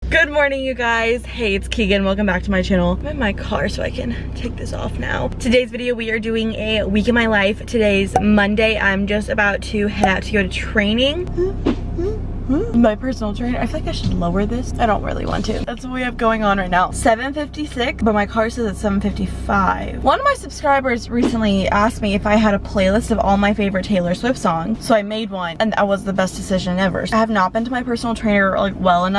Good morning, you guys. Hey, it's Keegan. Welcome back to my channel. I'm in my car so I can take this off now. Today's video, we are doing a week in my life. Today's Monday. I'm just about to head out to go to training. My personal trainer. I feel like I should lower this. I don't really want to. That's what we have going on right now. 7:56, but my car says it's 7:55. One of my subscribers recently asked me if I had a playlist of all my favorite Taylor Swift songs. So I made one, and that was the best decision ever. I have not been to my personal trainer like long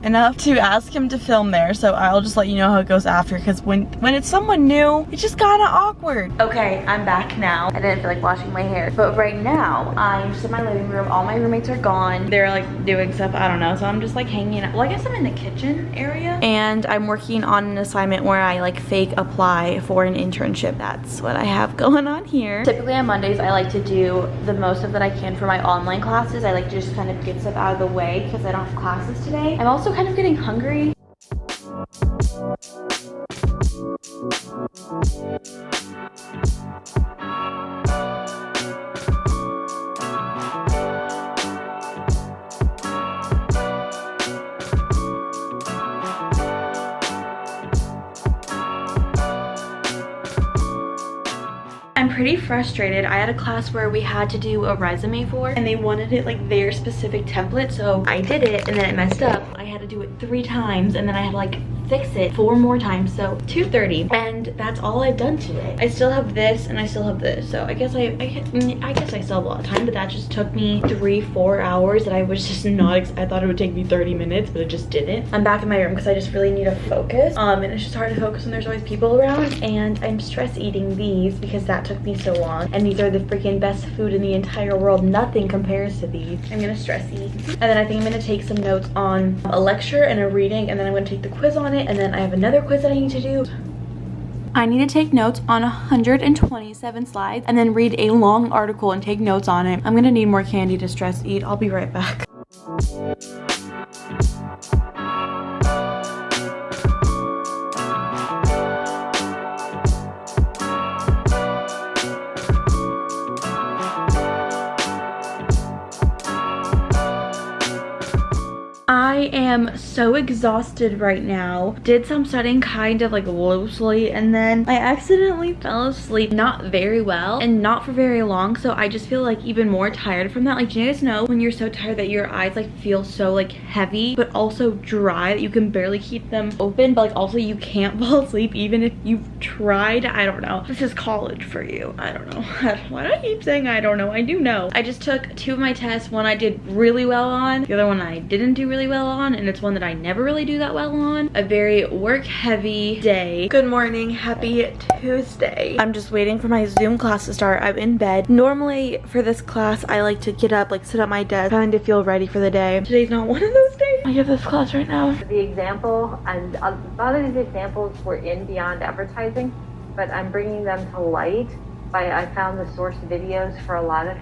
enough to ask him to film there. So I'll just let you know how it goes after, because when it's someone new, it's just kind of awkward. Okay, I'm back now. I didn't feel like washing my hair, but right now I'm just in my living room. All my roommates are gone. They're like doing stuff, I don't know, so I'm just like hanging out. Well, I guess I'm in the kitchen area, and I'm working on an assignment where I like fake apply for an internship. That's what I have going on here. Typically on Mondays I like to do the most of that I can for my online classes. I like to just kind of get stuff out of the way because I don't have classes today. I'm also kind of getting hungry. I'm pretty frustrated. I had a class where we had to do a resume for, and they wanted it like their specific template, so I did it and then it messed up. I had to do it 3 times, and then I had to like fix it 4 more times, so 2:30, and that's all I've done today. I still have this and I still have this, so I guess I guess I still have a lot of time, but that just took me 3-4 hours that I was just not I thought it would take me 30 minutes, but it just didn't. I'm back in my room because I just really need to focus, and it's just hard to focus when there's always people around, and I'm stress eating these because that took me so long, and these are the freaking best food in the entire world. Nothing compares to these. I'm gonna stress eat, and then I think I'm gonna take some notes on a lecture and a reading, and then I'm gonna take the quiz on it, and then I have another quiz that I need to do. I need to take notes on 127 slides and then read a long article and take notes on it. I'm gonna need more candy to stress eat. I'll be right back. I am so exhausted right now. Did some studying kind of like loosely, and then I accidentally fell asleep not very well and not for very long, so I just feel like even more tired from that. Like, do you guys know when you're so tired that your eyes like feel so like heavy but also dry that you can barely keep them open, but like also you can't fall asleep even if you've tried? I don't know. This is college for you. I don't know. Why do I keep saying I don't know? I do know. I just took 2 of my tests. One I did really well on, the other one I didn't do really well on, and it's one that I never really do that well on. A very work heavy day. Good morning, happy Tuesday. I'm just waiting for my Zoom class to start. I'm in bed. Normally for this class I like to get up, like sit at my desk, kind of feel ready for the day. Today's not one of those days. I have this class right now. The example, and a lot of these examples were in Beyond Advertising, but I'm bringing them to light by I found the source videos for a lot of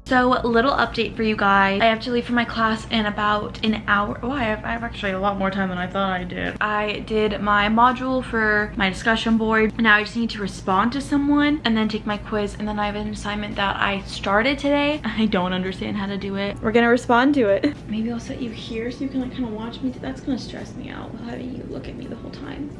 So, little update for you guys. I have to leave for my class in about an hour. Oh, I have actually a lot more time than I thought I did. I did my module for my discussion board. Now I just need to respond to someone and then take my quiz, and then I have an assignment that I started today. I don't understand how to do it. We're gonna respond to it. Maybe I'll set you here so you can like kind of watch me. That's gonna stress me out, having you look at me the whole time.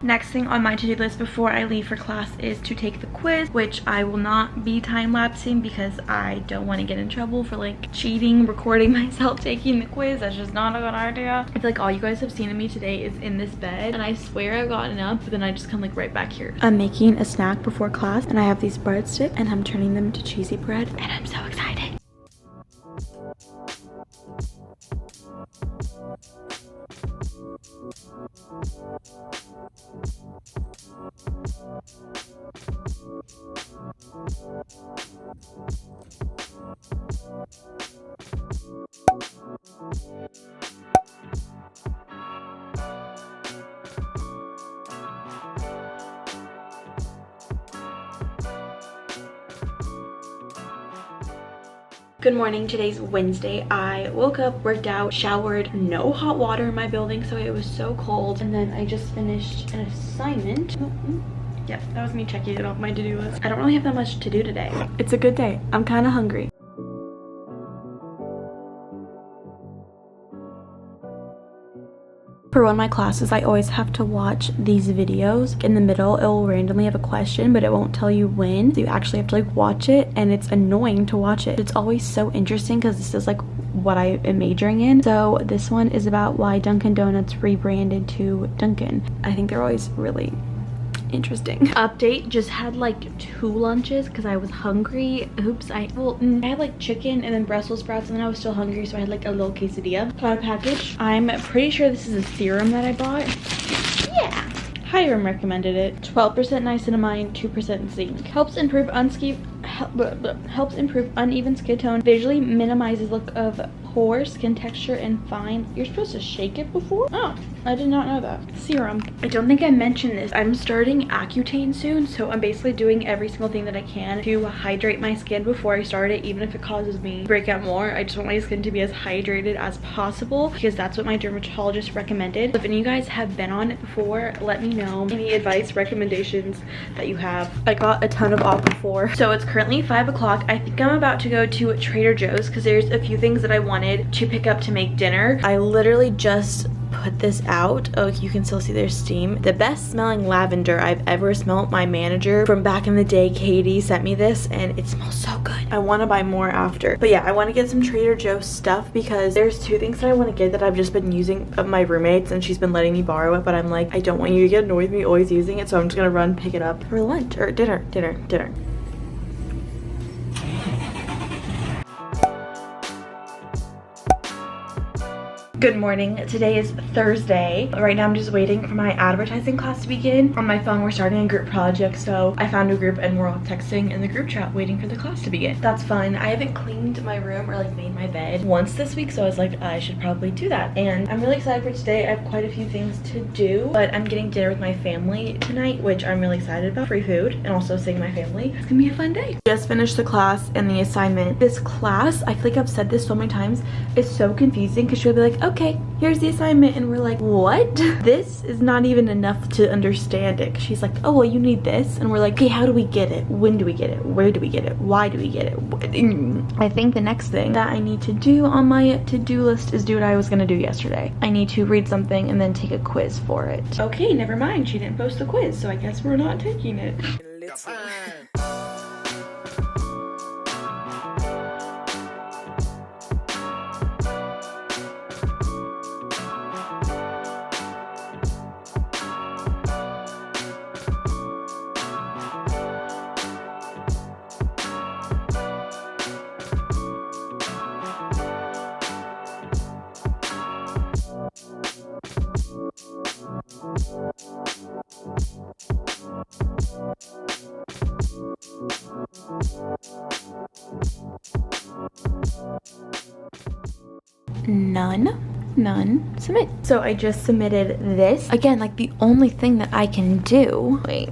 Next thing on my to-do list before I leave for class is to take the quiz, which I will not be time-lapsing because I don't want to get in trouble for like cheating, recording myself taking the quiz. That's just not a good idea. I feel like all you guys have seen of me today is in this bed, and I swear I've gotten up, but then I just come like right back here. I'm making a snack before class, and I have these breadsticks, and I'm turning them to cheesy bread, and I'm so excited. Good morning. Today's Wednesday. I woke up, worked out, showered, no hot water in my building, so it was so cold. And then I just finished an assignment. Yeah, that was me checking it off my to-do list. I don't really have that much to do today. It's a good day. I'm kind of hungry. For one of my classes, I always have to watch these videos. In the middle, it will randomly have a question, but it won't tell you when. So you actually have to like watch it, and it's annoying to watch it. It's always so interesting because this is like what I am majoring in. So this one is about why Dunkin' Donuts rebranded to Dunkin'. I think they're always really interesting. Update, just had like 2 lunches because I was hungry. Oops, I had like chicken and then Brussels sprouts, and then I was still hungry, so I had like a little quesadilla. Got a package. I'm pretty sure this is a serum that I bought. Yeah, Hiram recommended it. 12% niacinamide, 2% zinc. Helps improve uneven skin tone, visually minimizes look of poor skin texture, and fine. You're supposed to shake it before? Oh, I did not know that. Serum. I don't think I mentioned this. I'm starting Accutane soon, so I'm basically doing every single thing that I can to hydrate my skin before I start it, even if it causes me to break out more. I just want my skin to be as hydrated as possible because that's what my dermatologist recommended. If any of you guys have been on it before, let me know any advice, recommendations that you have. I got a ton of Aquaphor. So it's currently 5 o'clock. I think I'm about to go to Trader Joe's because there's a few things that I wanted to pick up to make dinner. I literally just put this out. Oh, you can still see there's steam. The best smelling lavender I've ever smelled. My manager from back in the day, Katie, sent me this and it smells so good. I want to buy more after. But yeah, I want to get some Trader Joe's stuff because there's 2 things that I want to get that I've just been using of my roommates, and she's been letting me borrow it, but I'm like, I don't want you to get annoyed with me always using it, so I'm just gonna run pick it up for lunch or dinner. Good morning. Today is Thursday. Right now I'm just waiting for my advertising class to begin. On my phone we're starting a group project, so I found a group and we're all texting in the group chat waiting for the class to begin. That's fun. I haven't cleaned my room or like made my bed once this week, so I was like, I should probably do that. And I'm really excited for today. I have quite a few things to do, but I'm getting dinner with my family tonight, which I'm really excited about. Free food and also seeing my family. It's gonna be a fun day. Just finished the class and the assignment. This class, I feel like I've said this so many times, it's so confusing because she'll be like, okay, here's the assignment, and we're like, what? This is not even enough to understand it. She's like, oh well, you need this, and we're like, okay, how do we get it? When do we get it? Where do we get it? Why do we get it? I think the next thing that I need to do on my to-do list is do what I was gonna do yesterday. I need to read something and then take a quiz for it. Okay, never mind, she didn't post the quiz, so I guess we're not taking it. None, submit. So I just submitted this. Again, like the only thing that I can do, wait,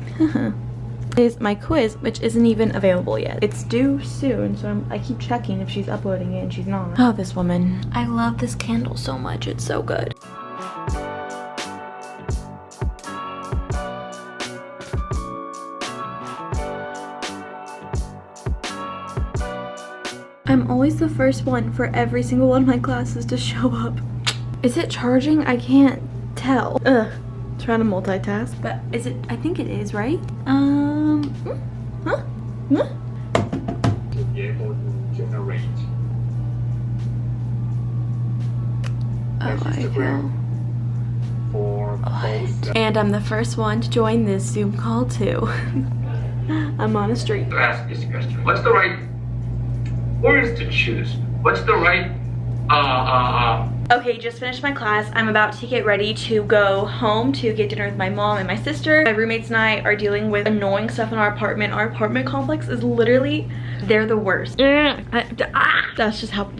is my quiz, which isn't even available yet. It's due soon, so I keep checking if she's uploading it, and she's not. Oh, this woman. I love this candle so much. It's so good. I'm always the first one for every single one of my classes to show up. Is it charging? I can't tell. Ugh. Trying to multitask, but is it? I think it is, right? Huh? To be able to generate. Oh, I feel. For both. And I'm the first one to join this Zoom call too. I'm on a streak. To ask this question: what's the right words to choose? What's the right Okay, just finished my class. I'm about to get ready to go home to get dinner with my mom and my sister. My roommates and I are dealing with annoying stuff in our apartment. Our apartment complex is literally, they're the worst. That's just how,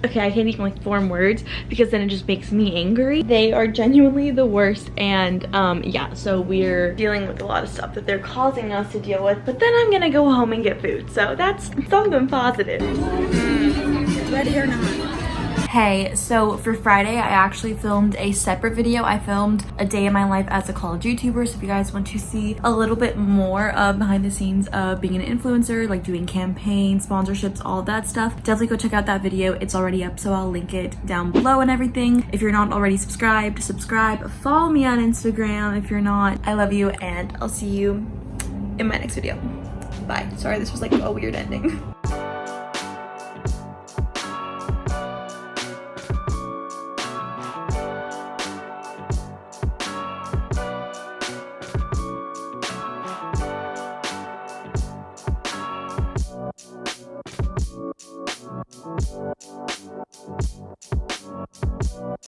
okay, I can't even like form words because then it just makes me angry. They are genuinely the worst, and yeah, so we're dealing with a lot of stuff that they're causing us to deal with, but then I'm gonna go home and get food, so that's something positive. Ready or not. Hey, so for Friday, I actually filmed a separate video. I filmed a day in my life as a college YouTuber. So if you guys want to see a little bit more of behind the scenes of being an influencer, like doing campaigns, sponsorships, all of that stuff, definitely go check out that video. It's already up, so I'll link it down below and everything. If you're not already subscribed, subscribe. Follow me on Instagram if you're not. I love you, and I'll see you in my next video. Bye. Sorry, this was like a weird ending.